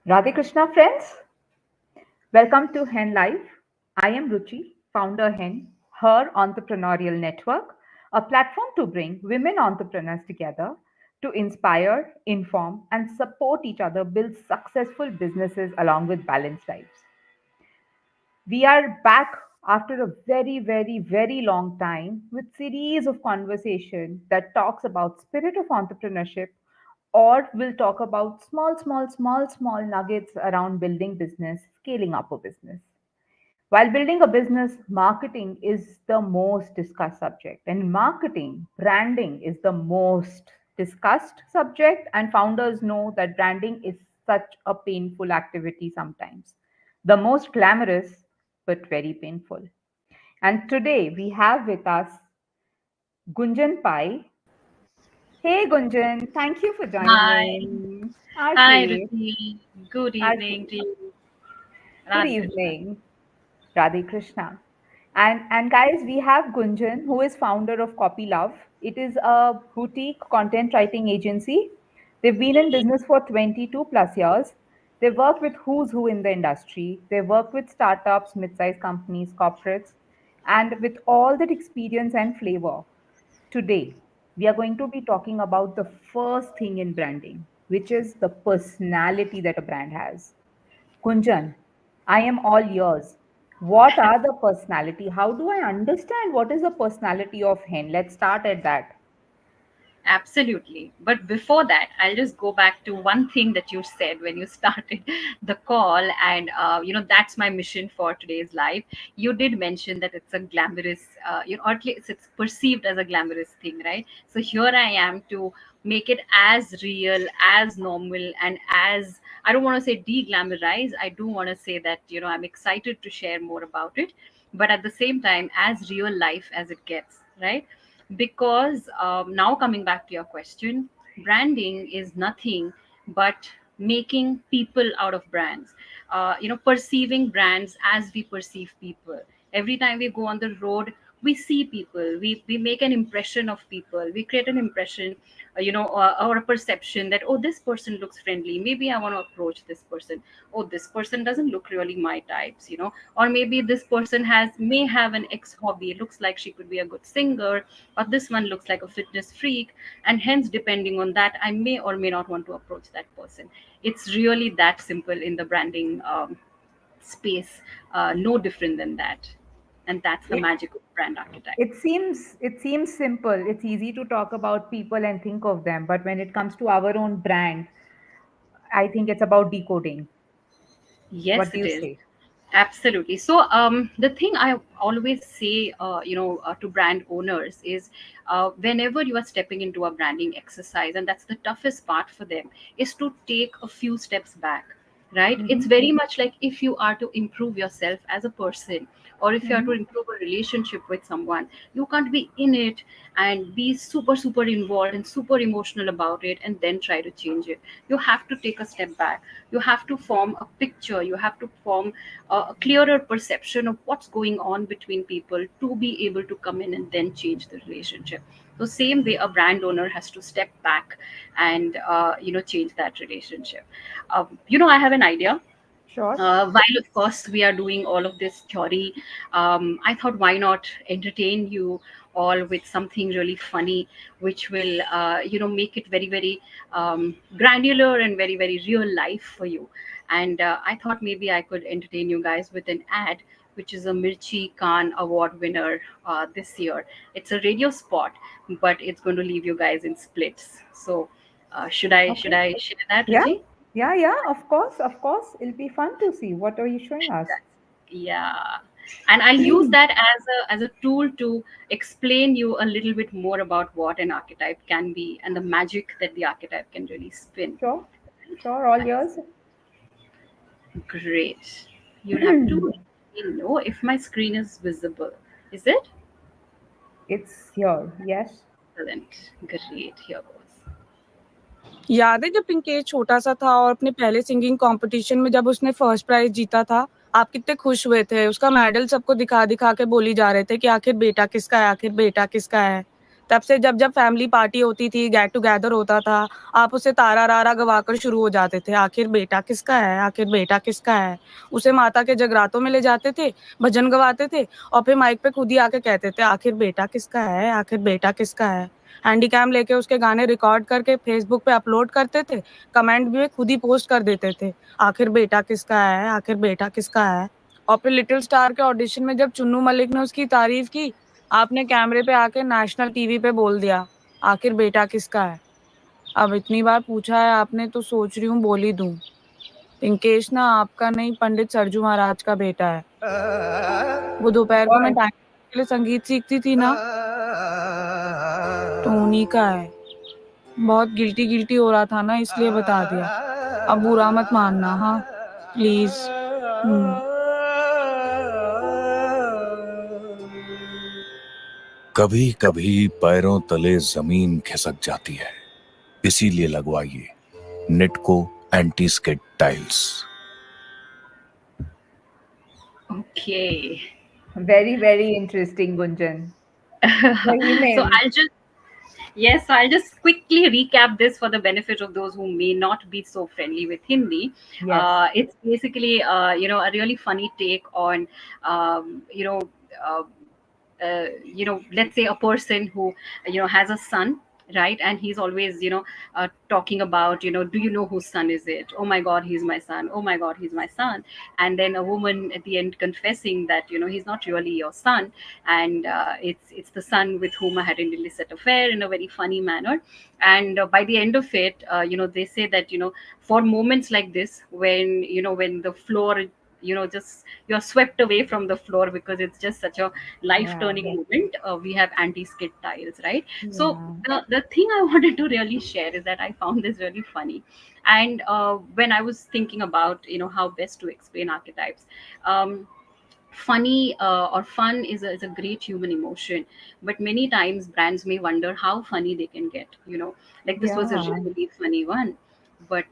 Radhe Krishna friends, welcome to HEN Live. I am Ruchi, founder HEN, Her Entrepreneurial Network, a platform to bring women entrepreneurs together to inspire, inform, and support each other build successful businesses along with balanced lives. We are back after a very long time with series of conversation that talks about spirit of entrepreneurship or we'll talk about small nuggets around building business, scaling up a business. While building a business, marketing is the most discussed subject, and marketing, branding is the most discussed subject. And founders know that branding is such a painful activity sometimes, the most glamorous, but very painful. And today we have with us Gunjan Pai. Hey Gunjan, thank you for joining Hi, in. hi, Okay, Rishi. Good evening okay. to you, Good Radhe Krishna. evening. Radhe Krishna. And guys, we have Gunjan, who is founder of Copylove. It is a boutique content writing agency. They've been in business for 22 plus years. They work with who's who in the industry. They work with startups, mid-sized companies, corporates, and with all that experience and flavor. Today, we are going to be talking about the first thing in branding, which is the personality that a brand has. Kunjan, I am all yours. What are the personality? How do I understand what is the personality of hen? Let's start at that. Absolutely. But before that, I'll just go back to one thing that you said when you started the call. And, that's my mission for today's live. You did mention that it's a glamorous, or at least it's perceived as a glamorous thing, right? So here I am to make it as real, as normal, and as, I don't want to say de-glamorize. I do want to say that, I'm excited to share more about it. But at the same time, as real life as it gets, right? Because now coming back to your question, branding is nothing but making people out of brands, perceiving brands as we perceive people. Every time we go on the road, we see people, we make an impression of people, we create an impression, or a perception that, oh, this person looks friendly, maybe I want to approach this person. Oh, this person doesn't look really my types, or maybe this person may have an ex hobby, looks like she could be a good singer, or this one looks like a fitness freak, and hence depending on that, I may or may not want to approach that person. It's really that simple in the branding space, no different than that. And that's the It magic of brand archetype. it seems simple. It's easy to talk about people and think of them, but when it comes to our own brand, I think it's about decoding. What Yes, do it you is. say? Absolutely. So, the thing I always say, to brand owners is, whenever you are stepping into a branding exercise, and that's the toughest part for them, is to take a few steps back, right? It's Mm-hmm. very much like if you are to improve yourself as a person, or if you are to Mm-hmm. improve a relationship with someone, you can't be in it and be super involved and super emotional about it and then try to change it. You have to take a step back. You have to form a picture. You have to form a clearer perception of what's going on between people to be able to come in and then change the relationship. So same way, a brand owner has to step back and change that relationship. I have an idea. Sure. While of course we are doing all of this theory, I thought, why not entertain you all with something really funny, which will make it very granular and very real life for you. And I thought maybe I could entertain you guys with an ad, which is a Mirchi Khan award winner this year. It's a radio spot, but it's going to leave you guys in splits. So should Okay. I share that, Yeah. Ruchi? Yeah. Of course. Of course. It'll be fun to see. What are you showing us? Yeah, and I'll use that as a tool to explain you a little bit more about what an archetype can be and the magic that the archetype can really spin. Sure. Sure. All yours. Great. You'll have to let me know if my screen is visible. Is it? It's here. Yes. Excellent. Great. Here goes. याद है जब पिंकेश छोटा सा था और अपने पहले singing competition में जब उसने फर्स्ट प्राइज जीता था, आप कितने खुश हुए थे? उसका मेडल सबको दिखा दिखा के बोली जा रहे थे कि आखिर बेटा किसका है, आखिर बेटा किसका है। तब से जब फैमिली पार्टी होती थी, गेट टुगेदर होता था, आप उसे तारा रारा गवाकर शुरू हो जाते थे, आखिर बेटा किसका है, आखिर बेटा किसका है। उसे माता के जगरातों में ले जाते थे, भजन गवाते थे और फिर माइक पे खुद ही आके कहते थे, आखिर बेटा किसका है, आखिर बेटा किसका है। हैंडीकैम लेके उसके गाने रिकॉर्ड करके फेसबुक पे अपलोड करते थे, कमेंट भी खुद ही पोस्ट कर देते थे, आखिर बेटा किसका है, आखिर बेटा किसका है। और फिर लिटिल स्टार के ऑडिशन में जब चुन्नू मलिक ने उसकी तारीफ की, आपने कैमरे पे आके नेशनल टीवी पे बोल दिया, आखिर बेटा किसका है। अब इतनी बार पूछा है आपने तो सोच रही हूँ बोल ही दूं, पिंकेश ना आपका नहीं पंडित सरजू महाराज का बेटा है। वो दोपहर को मैं God. टाइम के लिए संगीत सीखती थी ना, तो उन्हीं का है। बहुत गिल्टी गिल्टी हो रहा था ना, इसलिए बता दिया। अब बुरा मत मानना, हाँ प्लीज। कभी कभी पैरों तले जमीन खिसक जाती है, इसीलिए लगवाइए नेटको anti skid tiles. Okay. Very, very interesting, Gunjan. सही So में. I'll just Yes, so I'll just quickly recap this for the benefit of those who may not be so friendly with Hindi. Yes. It's basically, a really funny take on, um, you know, uh, let's say a person who, has a son, right? And he's always, talking about, do you know whose son is it? Oh my God, he's my son. Oh my God, he's my son. And then a woman at the end confessing that, he's not really your son, and it's the son with whom I had an illicit affair, in a very funny manner. And by the end of it, they say that, for moments like this, when the floor, just you're swept away from the floor because it's just such a life Yeah. turning moment, we have anti skid tiles, right? So Yeah. the thing I wanted to really share is that I found this really funny. And when I was thinking about, how best to explain archetypes, funny or fun is a great human emotion, but many times brands may wonder how funny they can get, like this was a Yeah. really funny one. But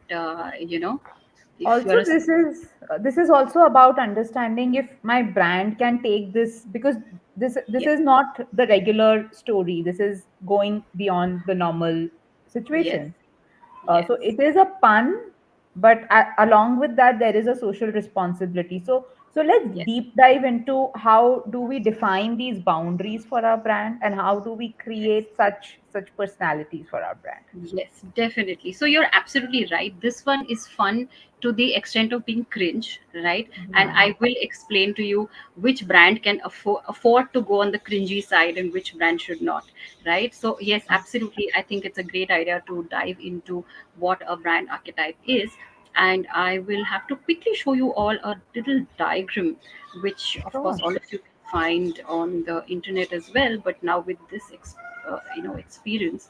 if Also, you're a this is also about understanding if my brand can take this, because this Yes, is not the regular story. This is going beyond the normal yes, situations. So yes, it is a pun, but along with that, there is a social responsibility. So let's yes. deep dive into how do we define these boundaries for our brand, and how do we create such personalities for our brand. Yes, definitely. So you're absolutely right. This one is fun to the extent of being cringe, right? And Yeah, I will explain to you which brand can afford to go on the cringy side and which brand should not, right? So, yes, absolutely. I think it's a great idea to dive into what a brand archetype is. And I will have to quickly show you all a little diagram, which, of sure. course, all of you can find on the internet as well. But now with this, experience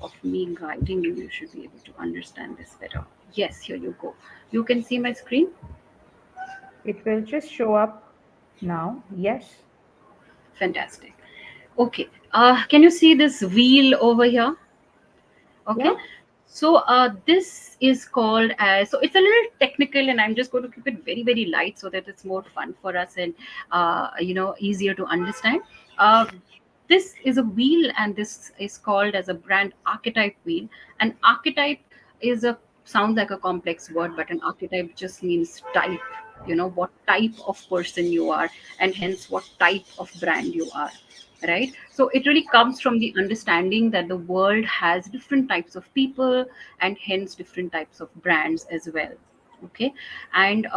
of me guiding you, you should be able to understand this better. Yes, here you go. You can see my screen. It will just show up now. Yes. Fantastic. Okay. Can you see this wheel over here? Okay. Yeah. So this is called as, so it's a little technical, and I'm just going to keep it very very light so that it's more fun for us and easier to understand. Uh, this is a wheel, and this is called as a brand archetype wheel. An archetype is a sounds like a complex word, but an archetype just means type. What type of person you are, and hence what type of brand you are, right? So it really comes from the understanding that the world has different types of people, and hence different types of brands as well. Okay. And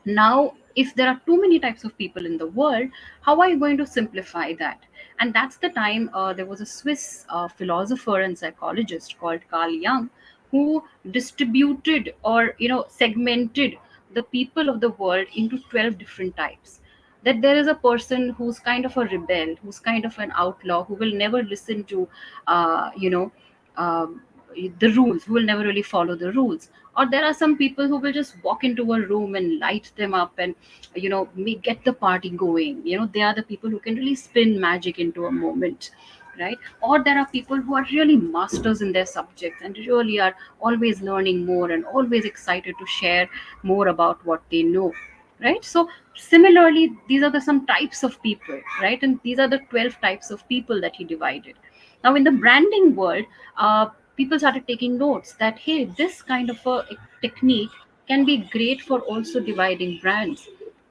now, if there are too many types of people in the world, how are you going to simplify that? And that's the time there was a Swiss philosopher and psychologist called Carl Jung, who distributed, or segmented the people of the world into 12 different types. That there is a person who's kind of a rebel, who's kind of an outlaw, who will never listen to um, the rules, who will never really follow the rules. Or there are some people who will just walk into a room and light them up, and get the party going. They are the people who can really spin magic into a moment, right? Or there are people who are really masters in their subjects and really are always learning more and always excited to share more about what they know, right? So similarly, these are the some types of people, right? And these are the 12 types of people that he divided. Now in the branding world, people started taking notes that, hey, this kind of a technique can be great for also dividing brands.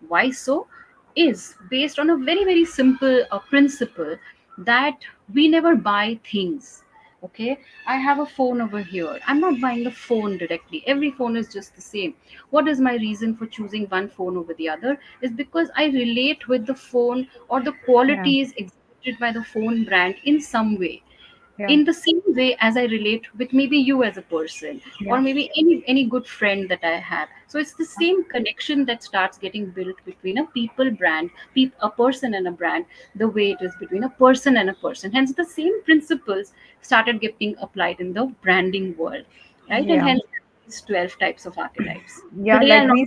Why so? Is based on a very very simple principle that we never buy things. Okay, I have a phone over here, I'm not buying the phone directly, every phone is just the same. What is my reason for choosing one phone over the other? Is because I relate with the phone or the Yeah. qualities exhibited by the phone brand in some way, Yeah. in the same way as I relate with maybe you as a person, Yeah. or maybe any good friend that I have. So it's the same connection that starts getting built between a people brand, a person and a brand, the way it is between a person and a person. Hence, the same principles started getting applied in the branding world, right? And Yeah. hence, these 12 types of archetypes. Yeah, Today, I'll not.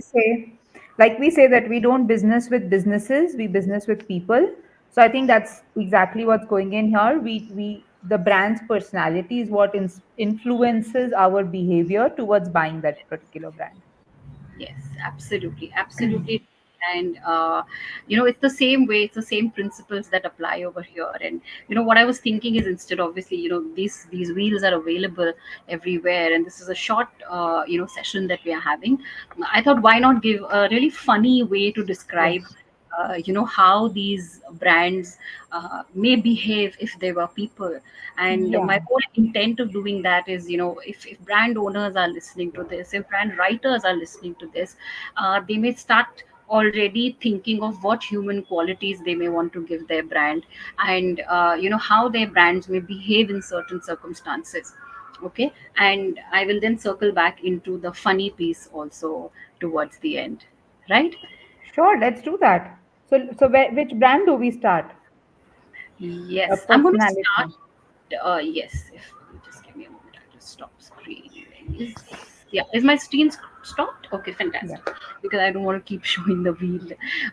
like we say that we don't business with businesses, we business with people. So I think that's exactly what's going in here. We the brand's personality is what influences our behavior towards buying that particular brand. Yes, absolutely, absolutely. And it's the same way, it's the same principles that apply over here. And what I was thinking is, instead, obviously, these wheels are available everywhere, and this is a short session that we are having. I thought, why not give a really funny way to describe Yes. how these brands may behave if they were people. And Yeah. my whole intent of doing that is, if brand owners are listening to this, if brand writers are listening to this, they may start already thinking of what human qualities they may want to give their brand, and how their brands may behave in certain circumstances. Okay, and I will then circle back into the funny piece also towards the end, right? Sure, let's do that. So which brand do we start? A Yes, I'm going to start. personality. Yes, if you just give me a moment, I'll just stop screen. Is my screen stopped? Okay, Yeah. fantastic. Because I don't want to keep showing the wheel.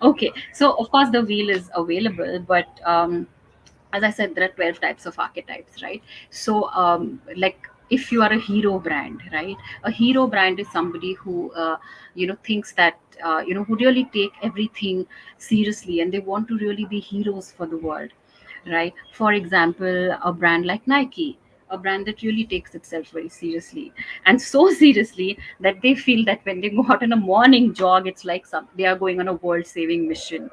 Okay, so of course the wheel is available, but as I said, there are 12 types of archetypes, right? So, like, if you are a hero brand, right? A hero brand is somebody who, thinks that, who really take everything seriously, and they want to really be heroes for the world, right? For example, a brand like Nike, a brand that really takes itself very seriously, and so seriously that they feel that when they go out on a morning jog, it's like they are going on a world saving mission,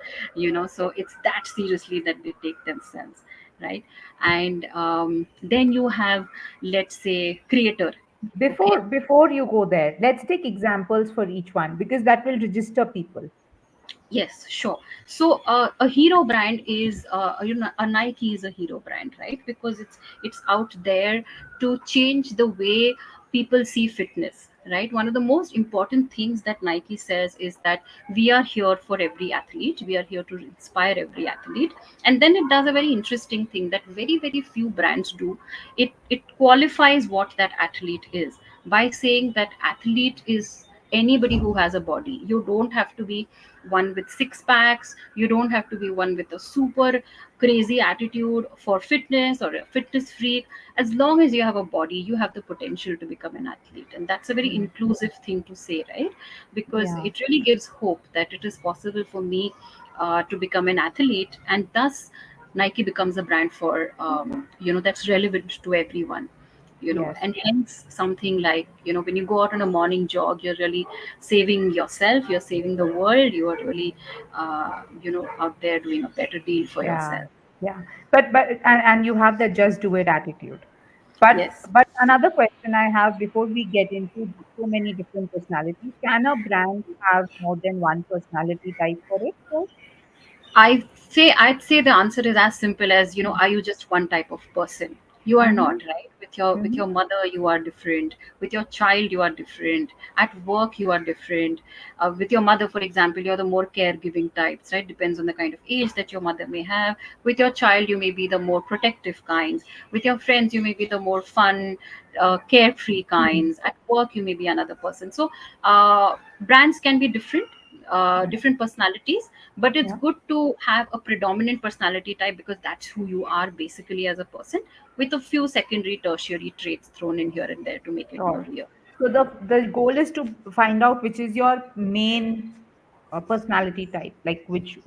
so it's that seriously that they take themselves, right? And then you have, let's say, creator. Okay. Before you go there, let's take examples for each one because that will register people. Yes, sure. So a hero brand is, a Nike is a hero brand, right? Because it's out there to change the way people see fitness, right? One of the most important things that Nike says is that we are here for every athlete. We are here to inspire every athlete. And then it does a very interesting thing that very very few brands do. It qualifies what that athlete is by saying that athlete is anybody who has a body. You don't have to be one with six packs, you don't have to be one with a super crazy attitude for fitness or a fitness freak. As long as you have a body, you have the potential to become an athlete, and that's a very Mm. inclusive thing to say, right? Because Yeah. it really gives hope that it is possible for me to become an athlete, and thus Nike becomes a brand for, that's relevant to everyone. Yes. And hence something like, when you go out on a morning jog, you're really saving yourself, you're saving the world, you are really out there doing a better deal for Yeah. yourself. Yeah. And you have the just do it attitude. But Yes. but another question I have before we get into so many different personalities, can a brand have more than one personality type for it? So, I'd say the answer is as simple as, are you just one type of person? You are mm-hmm, not, right? With your mm-hmm, mother, you are different. With your child, you are different. At work, you are different. With your mother, for example, you're the more caregiving types, right? Depends on the kind of age that your mother may have. With your child, you may be the more protective kinds. With your friends, you may be the more fun, carefree mm-hmm. kinds. At work, you may be another person. So brands can be different, Yeah. different personalities, but it's Yeah. good to have a predominant personality type, because that's who you are basically as a person, with a few secondary tertiary traits thrown in here and there to make it more Sure. real. So the goal is to find out which is your main personality type? Like which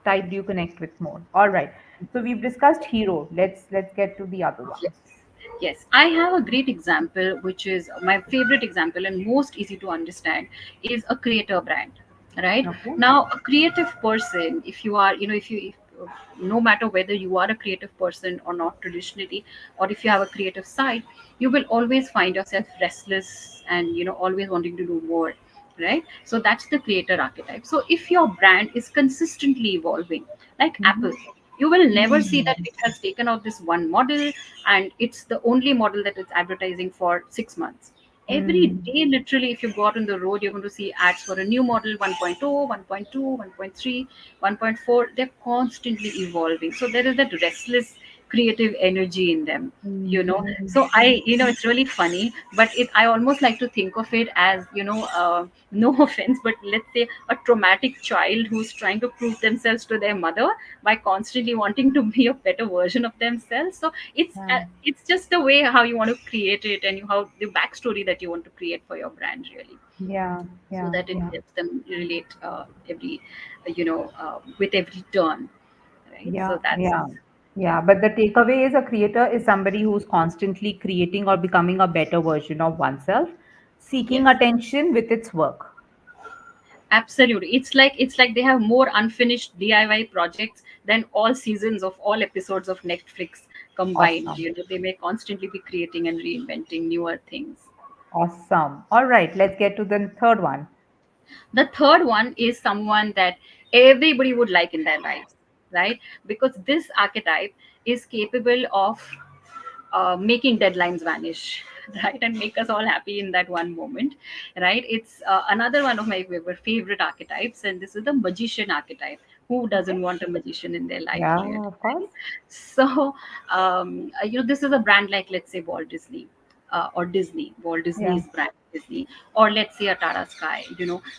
type do you connect with more? All right. So we've discussed hero. Let's get to the other Yes. ones. Yes, I have a great example, which is my favorite example and most easy to understand, is a creator brand. Right Okay. now, a creative person, if you are, if, no matter whether you are a creative person or not traditionally, or if you have a creative side, you will always find yourself restless and always wanting to do more. Right, so that's the creator archetype. So if your brand is consistently evolving, like Apple, Mm-hmm. you will never see that Mm-hmm. it has taken out this one model and it's the only model that it's advertising for 6 months. Every Mm-hmm. day, literally, if you go out on the road, you're going to see ads for a new model, 1.0, 1.2, 1.3, 1.4. They're constantly evolving. So there is that restless creative energy in them. Mm-hmm. So it's really funny, but I almost like to think of it as, no offense, but let's say a traumatic child who's trying to prove themselves to their mother by constantly wanting to be a better version of themselves. So Yeah. it's just the way how you want to create it, and how the backstory that you want to create for your brand, really, Yeah. so Yeah. that it Yeah. helps them relate every with every turn, right? Yeah. So that's Yeah. Yeah. But the takeaway is a creator is somebody who's constantly creating or becoming a better version of oneself, seeking yes, attention with its work. absolutely. It's like they have more unfinished DIY projects than all seasons of all episodes of Netflix combined. Awesome. They may constantly be creating and reinventing newer things. Awesome. All right. Let's get to the third one. The third one is someone that everybody would like in their lives, right? Because this archetype is capable of making deadlines vanish, right, and make us all happy in that one moment, right? It's another one of my favorite archetypes, and this is the magician archetype. Who Okay. doesn't want a magician in their life, Yeah, really, of course. right? So this is a brand like, let's say, Walt Disney, or Disney, Walt Yeah. Disney's brand Disney, or let's say a Tata Sky,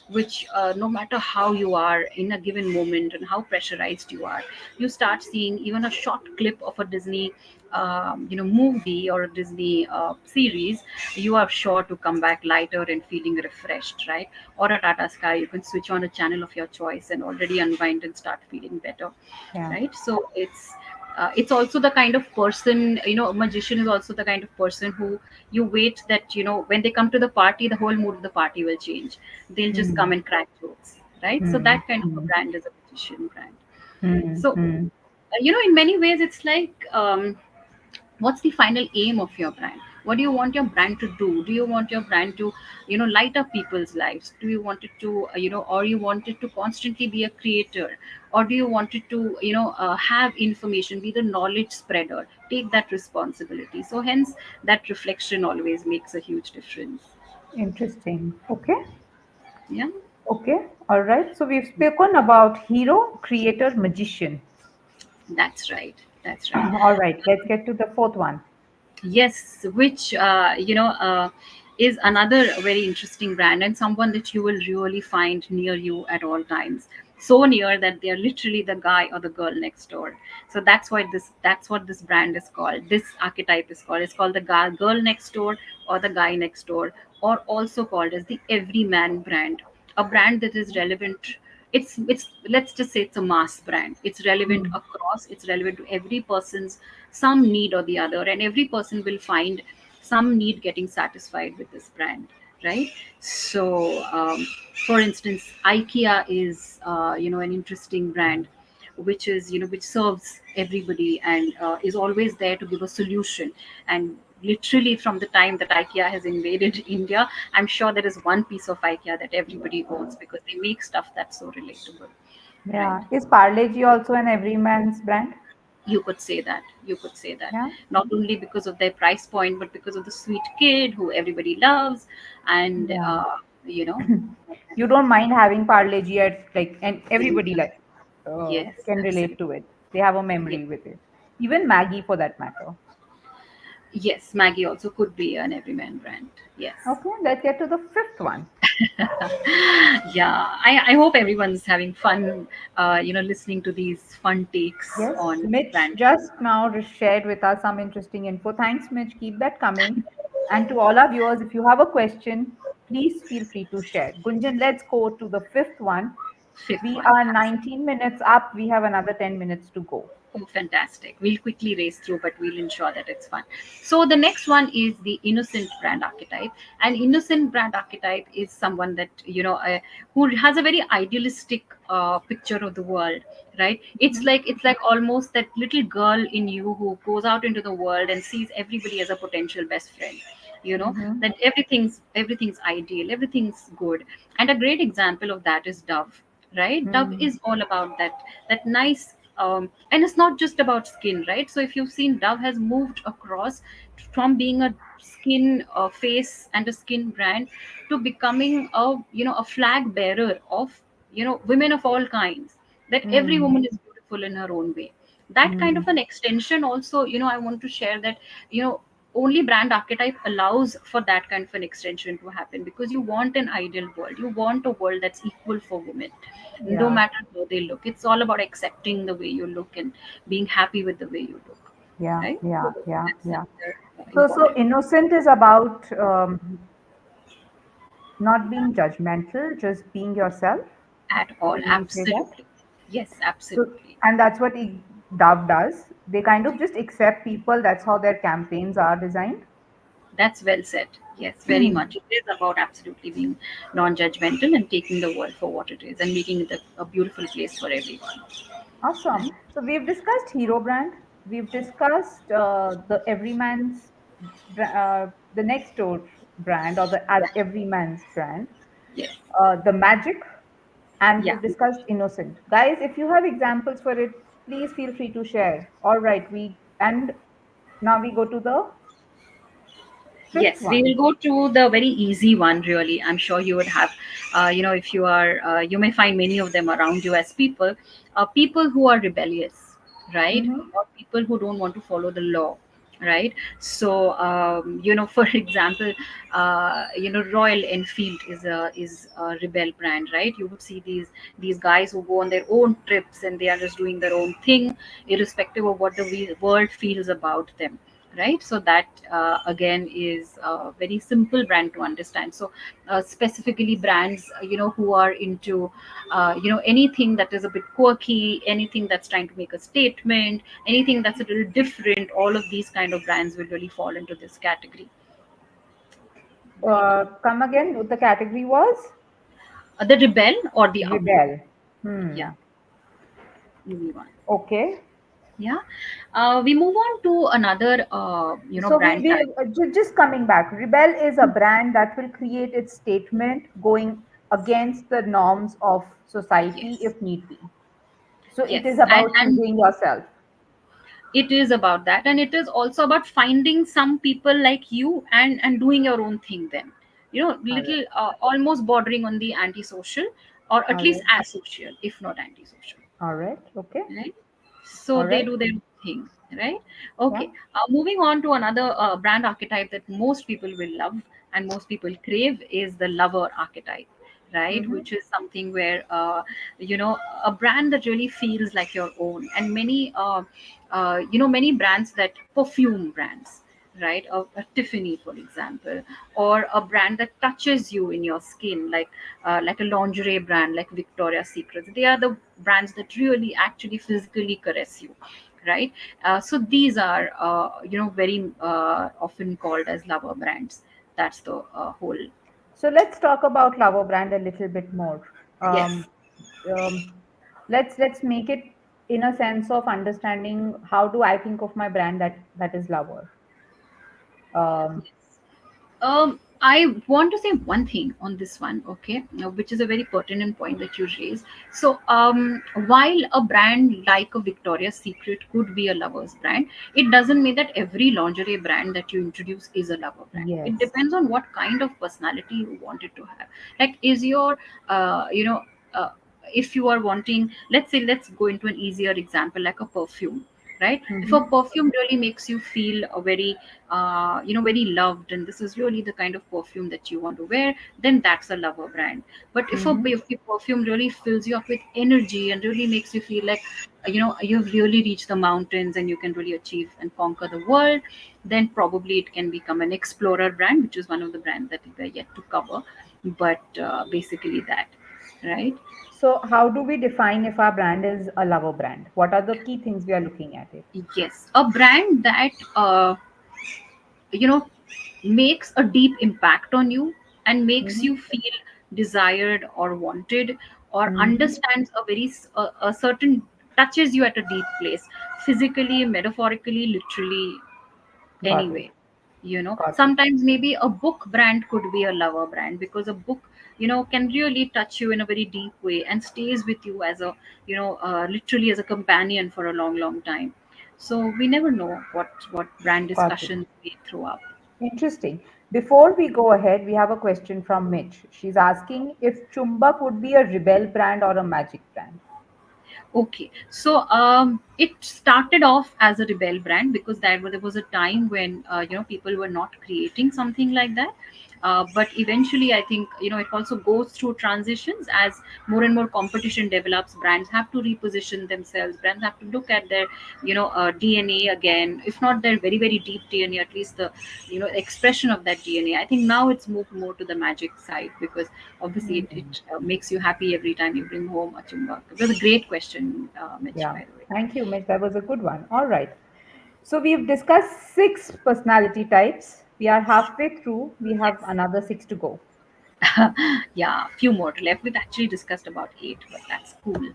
which no matter how you are in a given moment and how pressurized you are, you start seeing even a short clip of a Disney movie or a Disney series, you are sure to come back lighter and feeling refreshed, right? Or a Tata Sky, you can switch on a channel of your choice and already unwind and start feeling better, Yeah. right? So it's also the kind of person, a magician is also the kind of person who you wait that, when they come to the party, the whole mood of the party will change. They'll just come Hmm. and crack jokes, right? So Hmm. that kind of a Hmm. brand is a magician brand. Hmm. So Hmm. in many ways, it's like, what's the final aim of your brand? What do you want your brand to do you want your brand to light up people's lives? Do you want it to or you want it to constantly be a creator, or do you want it to have information, be the knowledge spreader, take that responsibility? So hence, that reflection always makes a huge difference. Interesting. Okay. Yeah, Okay. All right. So we've spoken about hero, creator, magician. that's right, that's right. All right. Let's get to the fourth one. Yes, which is another very interesting brand, and someone that you will really find near you at all times. So near that they are literally the guy or the girl next door. So that's what this brand is called. This archetype is called. It's called the girl next door, or the guy next door, or also called as the everyman brand. A brand that is relevant. It's let's just say it's a mass brand. It's relevant Hmm. across. It's relevant to every person's some need or the other, and every person will find some need getting satisfied with this brand, right? So for instance, IKEA is an interesting brand, which serves everybody and is always there to give a solution. And literally, from the time that IKEA has invaded India, I'm sure there is one piece of IKEA that everybody owns, because they make stuff that's so relatable, right? Yeah. Is Parle-G also an everyman's brand? You could say that Yeah. not only because of their price point, but because of the sweet kid who everybody loves, and Yeah. you know that kind You of don't mind having Parle-G at like, and thing. everybody like Yes, can relate absolutely. to it. They have a Yes. memory with it. Even Maggie, for that matter. Yes, Maggie also could be an everyman brand. Yes. Okay. Let's get to the fifth one. Yeah, I hope everyone's having fun, listening to these fun takes Yes, on Mitch brand. just now shared with us some interesting info. Thanks, Mitch. Keep that coming. And to all our viewers, if you have a question, please feel free to share. Gunjan, let's go to the fifth one. Fifth We one. are 19 minutes up. We have another 10 minutes to go. Oh, fantastic. We'll quickly race through, but we'll ensure that it's fun. So, the next one is the innocent brand archetype. An innocent brand archetype is someone that, who has a very idealistic picture of the world, right? It's like almost that little girl in you who goes out into the world and sees everybody as a potential best friend. Mm-hmm. That everything's ideal, everything's good. And a great example of that is Dove, right? Dove Mm. is all about that nice, and it's not just about skin, right? So if you've seen, Dove has moved across from being a skin face and a skin brand to becoming a flag bearer of women of all kinds, that every Mm. woman is beautiful in her own way. That kind Mm. of an extension also, I want to share that, only brand archetype allows for that kind of an extension to happen, because you want an ideal world, you want a world that's equal for women, no Yeah. matter how they look. It's all about accepting the way you look and being happy with the way you look, Yeah. right? Yeah. So Yeah. that's Yeah. another So important innocent is about not being judgmental, just being yourself. at all. Can we say that? Absolutely. Yes, So, absolutely. and that's what Dove does. They kind of just accept people. That's how their campaigns are designed. That's well said. Yes, very much. It is about absolutely being non-judgmental and taking the world for what it is and making it a beautiful place for everyone. Awesome. Right? So we've discussed hero brand. We've discussed the everyman's, the next door brand, or the everyman's brand, Yes. the magic, and Yeah. we've discussed innocent. Guys, if you have examples for it, please feel free to share. All right, now we go to the fifth Yes, we one. will go to the very easy one, really. I'm sure you would have, if you are, you may find many of them around you as people who are rebellious, right? Mm-hmm. Or people who don't want to follow the law, right? So, for example, Royal Enfield is a rebel brand, right? You would see these guys who go on their own trips and they are just doing their own thing, irrespective of what the world feels about them, right? So that again is a very simple brand to understand. So specifically brands who are into anything that is a bit quirky, anything that's trying to make a statement, anything that's a little different, all of these kind of brands will really fall into this category, right? Come again. The category was The rebel or the outlaw. rebel. Yeah, Hmm. easy one. Okay. Yeah. We move on to another So brand type. just coming back, Rebel is a brand that will create its statement going against the norms of society Yes. if need be. So it is Yes, and about choosing yourself. it is about that, and it is also about finding some people like you and doing your own thing, then All right. little almost bordering on the antisocial, or at All least right. asocial if not antisocial, All right. Okay. right? So All they right. do their thing, right? Yeah. Okay. Moving on to another brand archetype that most people will love and most people crave is the lover archetype, right? Mm-hmm. Which is something where a brand that really feels like your own. And many brands, that perfume brands, right? A Tiffany, for example, or a brand that touches you in your skin, like a lingerie brand like Victoria's Secret. They are the brands that really actually physically caress you, right? So these are very often called as lover brands. That's the whole. So let's talk about Lover brand a little bit more. Yes. Um, um, let's make it in a sense of understanding how do I think of my brand that is Lover. Um, Yes. I want to say one thing on this one, okay, now, which is a very pertinent point that you raised. So, while a brand like a Victoria's Secret could be a lover's brand, it doesn't mean that every lingerie brand that you introduce is a lover brand. It yes. depends on what kind of personality you want it to have. Like, is your, uh, if you are wanting, let's go into an easier example, like a perfume, right? If a Mm-hmm. perfume really makes you feel a very loved, and this is really the kind of perfume that you want to wear, then that's a lover brand. But Mm-hmm. if the perfume really fills you up with energy and really makes you feel like you've really reached the mountains and you can really achieve and conquer the world, then probably it can become an explorer brand, which is one of the brands that we're yet to cover. But basically that. right? So, how do we define if our brand is a lover brand? What are the key things we are looking at it? Yes, a brand that you know makes a deep impact on you and makes Mm-hmm. you feel desired or wanted, or Mm-hmm. understands a certain, touches you at a deep place, physically, metaphorically, literally, Got it. anyway. Got it. Sometimes maybe a book brand could be a lover brand, because a book can really touch you in a very deep way and stays with you as a literally as a companion for a long long time. So we never know what brand Got it. discussions we throw up. Interesting. Before we go ahead, we have a question from Mitch. She's asking if Chumbak would be a rebel brand or a magic brand. Okay, so it started off as a rebel brand, because there was a time when people were not creating something like that. But eventually, I think it also goes through transitions as more and more competition develops. Brands have to reposition themselves. Brands have to look at their DNA again, if not their very very deep DNA, at least the expression of that DNA. I think now it's moved more to the magic side, because obviously Hmm. it makes you happy every time you bring home a chumbak. It was a great question, Mitch, Yeah. by the way. Thank you, Mitch. That was a good one. All right. So we've discussed six personality types. We are halfway through. We have Yes. another six to go. Yeah, few more left. We've actually discussed about eight, but that's cool.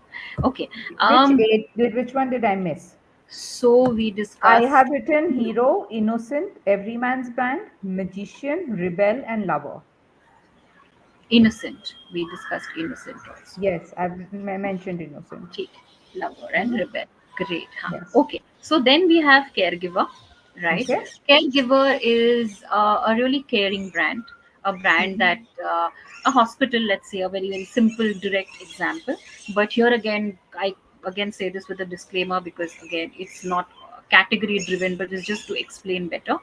Okay. Which eight did which one did I miss? So we I have discussed written hero, innocent, everyman's brand, magician, rebel, and lover. innocent. We discussed innocent also. Yes, I've mentioned innocent. Okay, lover and Mhm. rebel. Great. Huh? Yes. Okay. So then we have caregiver, right? Okay. Caregiver is a really caring brand, a brand that Mhm. a hospital, let's say, a very very simple direct example. But here again, I again say this with a disclaimer, because again, it's not category driven, but it's just to explain better.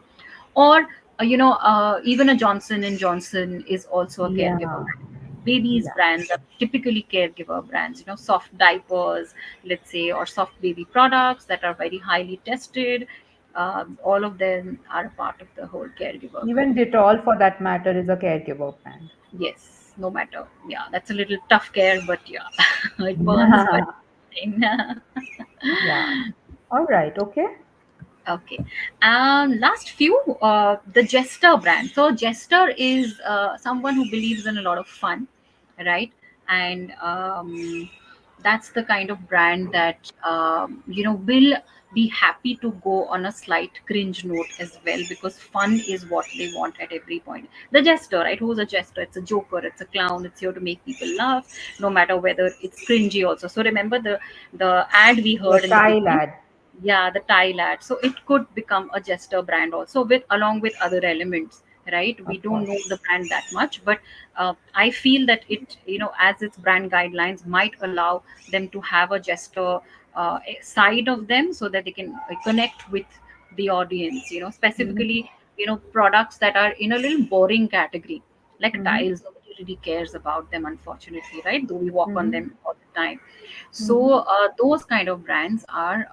Or even a Johnson and Johnson is also a caregiver. Yeah. Babies Yeah. brands are typically caregiver brands, soft diapers, let's say, or soft baby products that are very highly tested. All of them are a part of the whole caregiver group. Even Dettol, for that matter, is a caregiver brand. Yes, no matter. Yeah, that's a little tough care, but yeah, it burns, but fine. Yeah. All right. Okay. Okay. Last few, the Jester brand. So Jester is someone who believes in a lot of fun, right? And that's the kind of brand that will be happy to go on a slight cringe note as well, because fun is what they want at every point. The Jester, right? Who's a Jester? It's a joker. It's a clown. It's here to make people laugh, no matter whether it's cringy. Also, so remember the ad we The heard in the Thai beginning. lad. Yeah, the tie lad, so it could become a Jester brand also, with along with other elements, right? We Of don't know course. the brand that much, but I feel that it, as its brand guidelines, might allow them to have a Jester side of them, so that they can connect with the audience, Mm-hmm. specifically products that are in a little boring category, like Mm-hmm. tiles. Nobody really cares about them, unfortunately, right? Though we walk on Mm-hmm. them all the time. So Mm-hmm. those kind of brands are,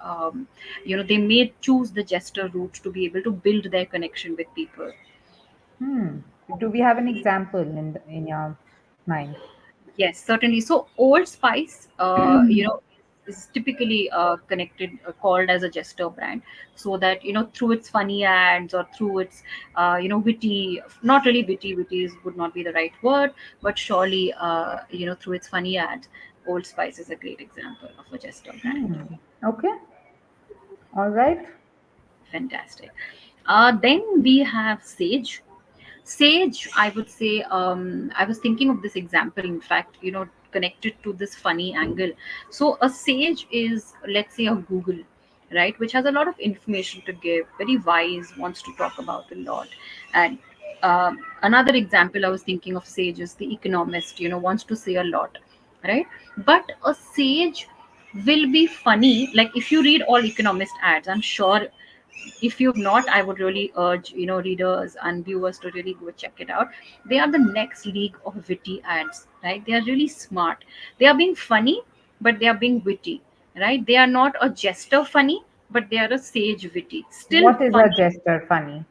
they may choose the Jester route to be able to build their connection with people. Hmm. Do we have an example in your mind? Yes, certainly. So Old Spice, is typically connected, called as a Jester brand, so that through its funny ads, or through its witty, not really witty, witty would not be the right word, but surely through its funny ads, Old Spice is a great example of a Jester brand. Hmm. Okay. All right. Fantastic. Then we have Sage. Sage, I would say, I was thinking of this example, in fact, connected to this funny angle. So, a sage is, let's say, a Google, right, which has a lot of information to give, very wise, wants to talk about a lot. And another example I was thinking of Sage is the economist, wants to say a lot, right? But a sage will be funny. Like, if you read all economist ads, I'm sure, if you've not, I would really urge readers and viewers to really go check it out. They are the next league of witty ads, right? They are really smart. They are being funny, but they are being witty, right? They are not a jester funny, but they are a sage witty, still What is a funny. jester funny?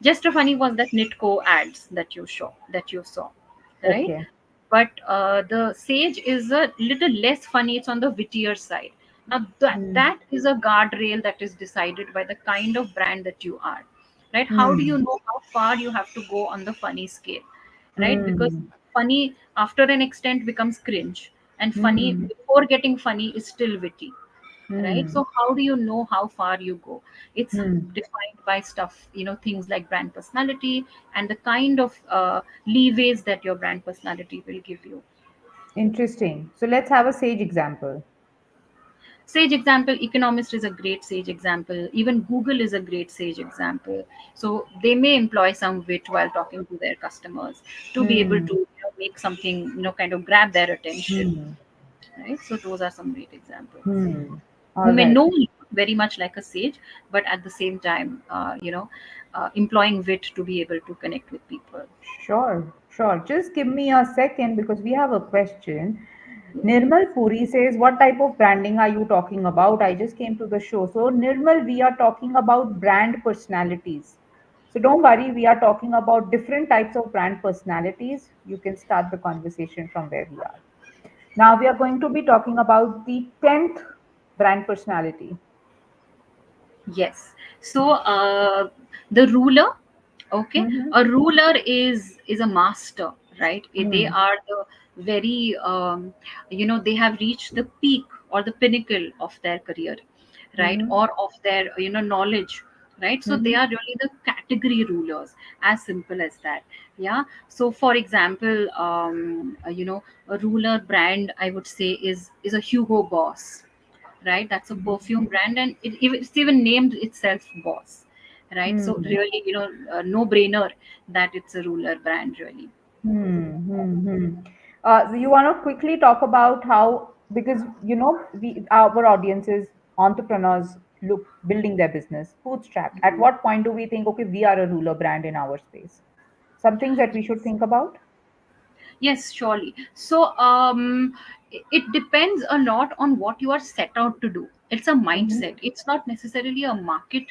Jester funny was that Nitco ads that you saw, right? Okay. but the Sage is a little less funny. It's on the wittier side. Now Hmm. that is a guardrail that is decided by the kind of brand that you are, right? How do you Hmm. know how far you have to go on the funny scale, right? Because Hmm. funny after an extent becomes cringe, and funny Hmm. before getting funny is still witty, right? Hmm. So how do you know how far you go? It's Hmm. defined by stuff, things like brand personality and the kind of leeways that your brand personality will give you. Interesting. So let's have a sage example. Sage example, Economist is a great Sage example. Even Google is a great Sage example. So they may employ some wit while talking to their customers to be able to Hmm. make something, kind of grab their attention, Hmm. right? So those are some great examples Hmm. who All may right. know you very much like a sage, but at the same time, employing wit to be able to connect with people. Sure. Sure. Just give me a second because we have a question. Yes. Nirmal Puri says, what type of branding are you talking about? I just came to the show. So, Nirmal, we are talking about brand personalities. So, don't worry, we are talking about different types of brand personalities. You can start the conversation from where we are. Now, we are going to be talking about the 10th brand personality. Yes. So the ruler, okay, Mm-hmm. a ruler is a master, right? They Hmm. are the very they have reached the peak or the pinnacle of their career, right? Mm-hmm. Or of their knowledge, right? So they Mm-hmm. are really the category rulers, as simple as that. Yeah. So for example, a ruler brand, I would say, is a Hugo Boss, right? That's a perfume brand, and it's even named itself Boss, right? So Hmm. really, no brainer that it's a ruler brand, really. Hmm, hmm, hmm. So you want to quickly talk about how, because our audience is entrepreneurs look building their business, bootstrapped. At what point do we think, okay, we are a ruler brand in our space? Some things that we should think about. Yes, surely. So it depends a lot on what you are set out to do. It's a Mm-hmm. mindset. It's not necessarily a market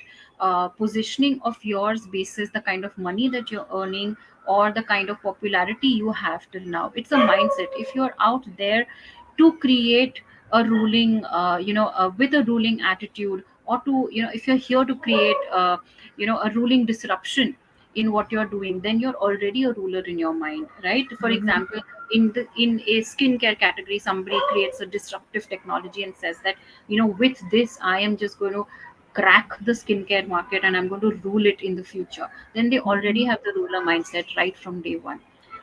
positioning of yours basis the kind of money that you're earning or the kind of popularity you have till now. It's a mindset. If you're out there to create a ruling, with a ruling attitude, or to, if you're here to create, a ruling disruption in what you're doing, then you're already a ruler in your mind, right? For Mm-hmm. example, in a skincare category, somebody creates a disruptive technology and says that, with this I am just going to crack the skincare market and I'm going to rule it in the future. Then they already Mm-hmm. have the ruler mindset right from day one.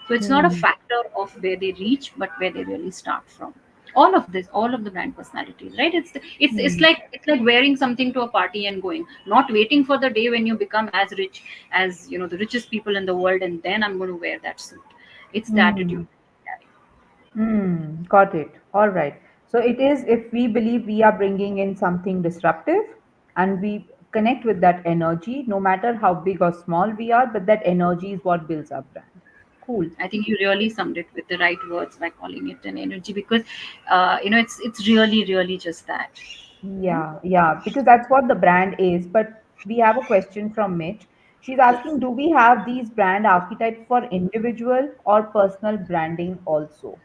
So it's not a Hmm. factor of where they reach, but where they really start from. All of this, all of the brand personalities, right? It's Hmm. like wearing something to a party and going, not waiting for the day when you become as rich as, the richest people in the world, and then I'm going to wear that suit. It's the attitude. Hmm. Hmm. Got it. All right. So it is if we believe we are bringing in something disruptive and we connect with that energy, no matter how big or small we are, but that energy is what builds our brand. Cool. I think you really summed it with the right words by calling it an energy, because it's really, really just that. Yeah, yeah, because that's what the brand is. But we have a question from Mitch. She's asking, do we have these brand archetypes for individual or personal branding also?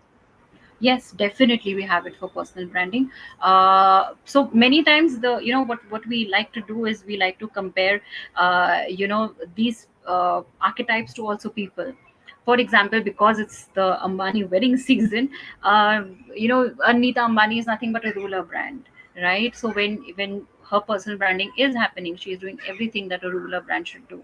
Yes, definitely we have it for personal branding. So many times, the what we like to do is we like to compare these archetypes to also people. For example, because it's the Ambani wedding season, Anita Ambani is nothing but a ruler brand, right? So when her personal branding is happening, she is doing everything that a ruler brand should do.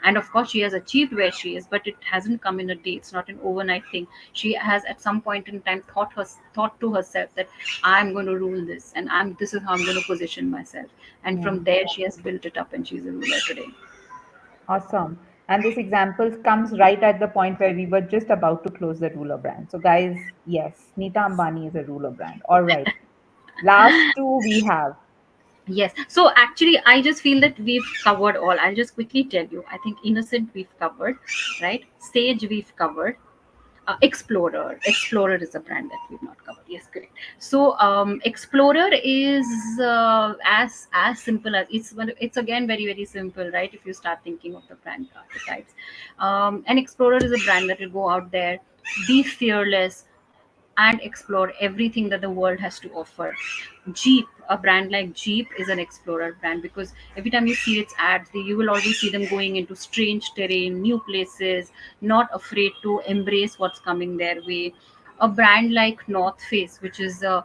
And of course she has achieved where she is, but it hasn't come in a day. It's not an overnight thing. She has at some point in time thought to herself that I'm going to rule this, and this is how I'm going to position myself. And Yeah, from there she has built it up, and she's a ruler today. awesome. And this example comes right at the point where we were just about to close the ruler brand. So, guys, yes, Nita Ambani is a ruler brand. All right. Last two we have. Yes. So actually, I just feel that we've covered all. I'll just quickly tell you. I think innocent we've covered, right? Sage we've covered. Explorer is a brand that we've not covered. Yes, correct. So Explorer is as simple as it's again very, very simple, right? If you start thinking of the brand archetypes, and Explorer is a brand that will go out there be fearless, and explore everything that the world has to offer. Jeep, a brand like Jeep, is an explorer brand because every time you see its ads, you will always see them going into strange terrain, new places, not afraid to embrace what's coming their way. A brand like North Face, which is a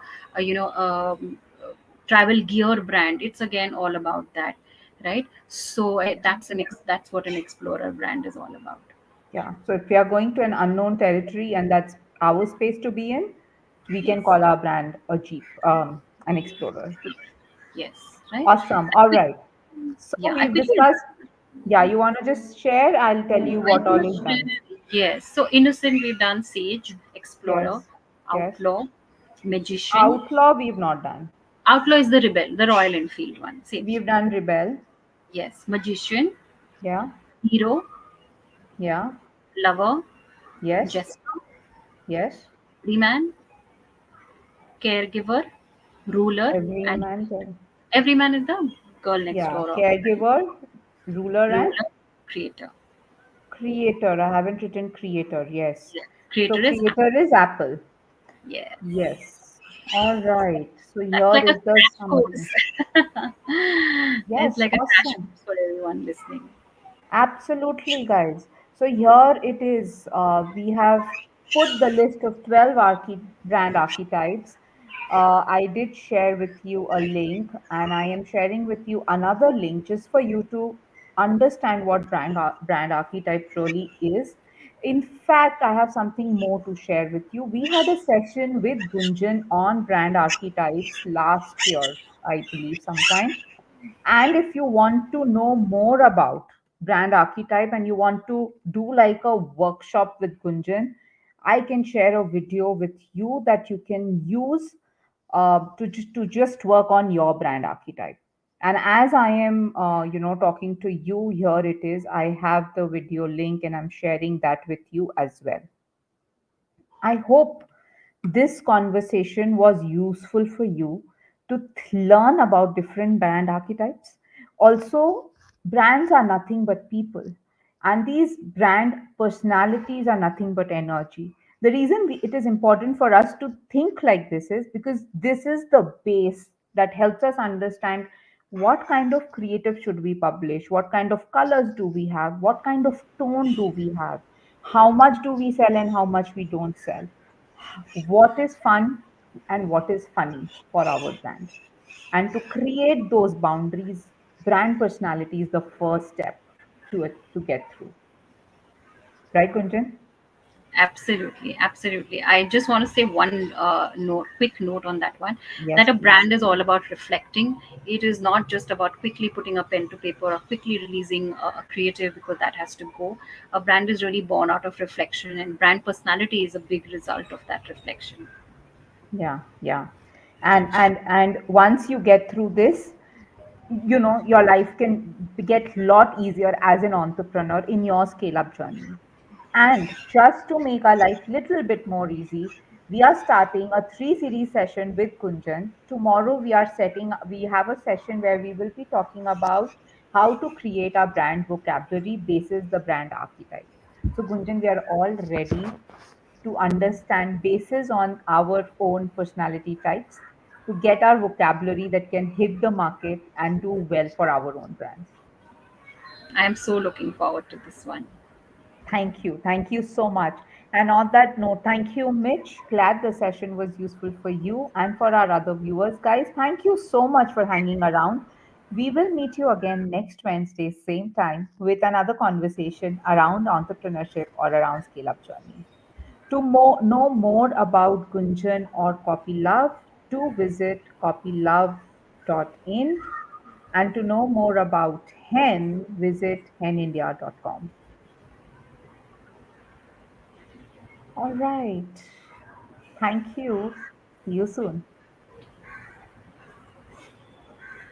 travel gear brand, it's again all about that, right? So that's what an explorer brand is all about. Yeah. So if we are going to an unknown territory and that's our space to be in, we can Yes, call our brand a Jeep, an Explorer. yes, right. Awesome. All right. So Yeah, I we've quickly. discussed. Yeah, you want to just share? I'll tell you I what all can is done. share. Yes. So innocent, we've done sage, explorer, Yes. Yes. outlaw, magician. Outlaw, we've not done. Outlaw is the rebel, the Royal Enfield one. Sage. We've done Rebel. Yes. Magician, Yeah. hero, Yeah. lover, Yes. jester, Yes. everyman, caregiver, ruler, Every and man can. everyman is the girl next Yeah. door. Or Caregiver, ruler, and ruler, creator. creator. I haven't written creator. Yes. Yes. So Creator is creator is Apple. yes. Yes. All right. So That's here like a is the crash summary. course. It's Yes. like a crash Awesome. course for everyone listening. Absolutely, guys. So here it is. We have put the list of 12 brand archetypes. I did share with you a link, and I am sharing with you another link just for you to understand what brand archetype really is. In fact, I have something more to share with you. We had a session with Gunjan on brand archetypes last year, I believe, sometime. And if you want to know more about brand archetype and you want to do like a workshop with Gunjan, I can share a video with you that you can use to just work on your brand archetype. And as I am, talking to you, here it is. I have the video link and I'm sharing that with you as well. I hope this conversation was useful for you to learn about different brand archetypes. Also, brands are nothing but people, and these brand personalities are nothing but energy. The reason it is important for us to think like this is because this is the base that helps us understand what kind of creative should we publish, what kind of colors do we have, what kind of tone do we have, how much do we sell and how much we don't sell, what is fun and what is funny for our brand. And to create those boundaries, brand personality is the first step to it to get through. Right, Gunjan? Absolutely, absolutely. I just want to say one quick note on that one, that Yes, a please. brand is all about reflecting. It is not just about quickly putting a pen to paper or quickly releasing a creative because that has to go. A brand is really born out of reflection, and brand personality is a big result of that reflection. Yeah, yeah. And once you get through this, your life can get a lot easier as an entrepreneur in your scale up journey. And just to make our life little bit more easy, we are starting a 3 series session with Kunjan. Tomorrow we have a session where we will be talking about how to create our brand vocabulary basis the brand archetype. So Gunjan, we are all ready to understand basis on our own personality types to get our vocabulary that can hit the market and do well for our own brands. I am so looking forward to this one. Thank you. Thank you so much. And on that note, thank you, Mitch. Glad the session was useful for you and for our other viewers. Guys, thank you so much for hanging around. We will meet you again next Wednesday, same time, with another conversation around entrepreneurship or around scale up journey. To know more about Gunjan or Copylove, do visit copylove.in. And to know more about HEN, visit henindia.com. All right. Thank you. See you soon.